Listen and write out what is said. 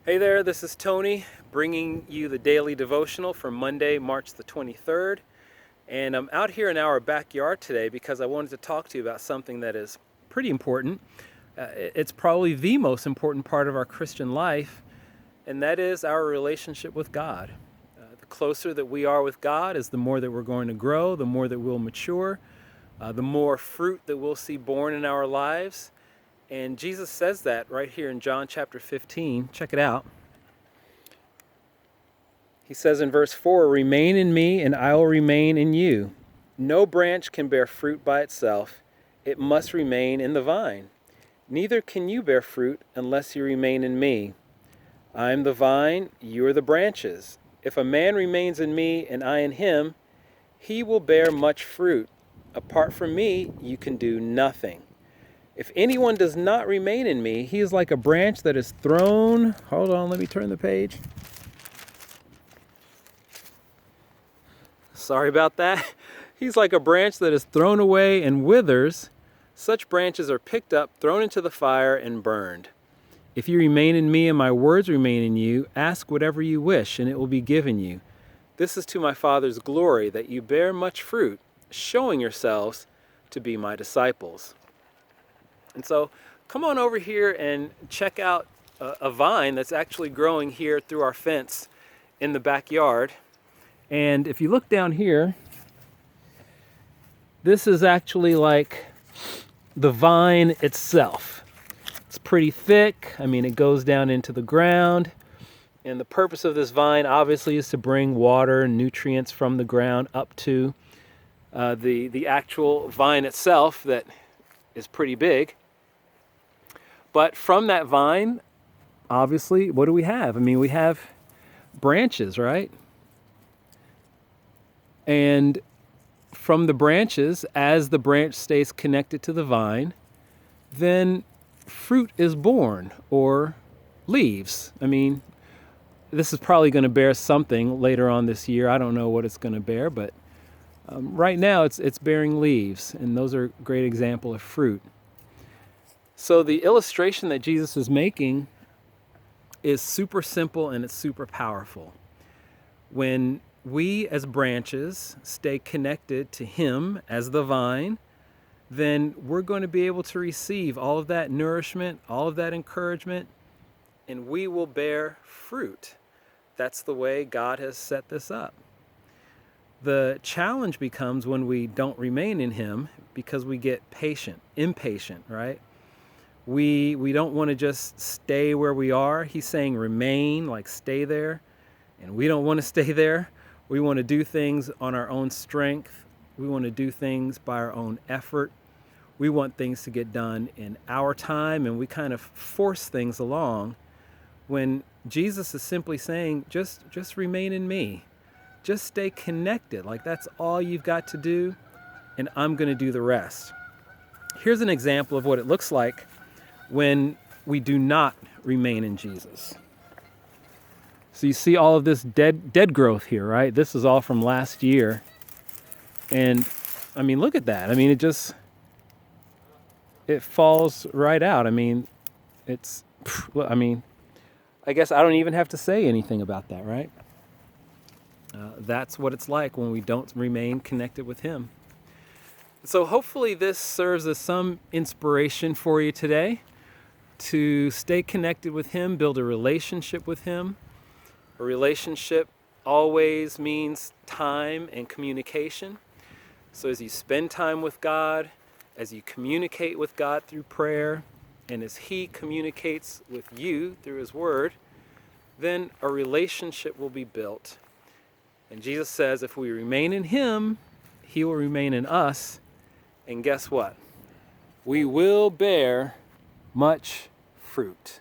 Hey there, this is Tony bringing you the daily devotional for Monday, March the 23rd. And I'm out here in our backyard today because I wanted to talk to you about something that is pretty important. It's probably the most important part of our Christian life, and that is our relationship with God. The closer that we are with God is the more that we're going to grow, the more that we'll mature, the more fruit that we'll see born in our lives. And Jesus says that right here in John chapter 15. Check it out. He says in verse 4, "Remain in me and I will remain in you. No branch can bear fruit by itself. It must remain in the vine. Neither can you bear fruit unless you remain in me. I am the vine, you are the branches. If a man remains in me and I in him, he will bear much fruit. Apart from me, you can do nothing. If anyone does not remain in me, he is like a branch that is thrown." Hold on, let me turn the page. Sorry about that. He's like a branch that is thrown away and withers. Such branches are picked up, thrown into the fire, and burned. If you remain in me and my words remain in you, ask whatever you wish, and it will be given you. This is to my Father's glory, that you bear much fruit, showing yourselves to be my disciples. And so come on over here and check out a vine that's actually growing here through our fence in the backyard. And if you look down here, this is actually like the vine itself. It's pretty thick. I mean, it goes down into the ground. And the purpose of this vine obviously is to bring water and nutrients from the ground up to the actual vine itself that is pretty big. But from that vine, obviously, what do we have? I mean, we have branches, right? And from the branches, as the branch stays connected to the vine, then fruit is born, or leaves. I mean, this is probably going to bear something later on this year. I don't know what it's going to bear, but right now it's bearing leaves, and those are a great example of fruit. So the illustration that Jesus is making is super simple and it's super powerful. When we as branches stay connected to Him as the vine, then we're going to be able to receive all of that nourishment, all of that encouragement, and we will bear fruit. That's the way God has set this up. The challenge becomes when we don't remain in Him because we get impatient, right? We don't want to just stay where we are. He's saying remain, like stay there. And we don't want to stay there. We want to do things on our own strength. We want to do things by our own effort. We want things to get done in our time, and we kind of force things along when Jesus is simply saying, just remain in me. Just stay connected. Like that's all you've got to do, and I'm going to do the rest. Here's an example of what it looks like when we do not remain in Jesus. So you see all of this dead growth here, right? This is all from last year. And I mean, look at that. I mean, it falls right out. I mean, I guess I don't even have to say anything about that, right? That's what it's like when we don't remain connected with Him. So hopefully this serves as some inspiration for you today to stay connected with Him, build a relationship with Him. A relationship always means time and communication. So as you spend time with God, as you communicate with God through prayer, and as He communicates with you through His Word, then a relationship will be built. And Jesus says if we remain in Him, He will remain in us. And guess what? We will bear much fruit.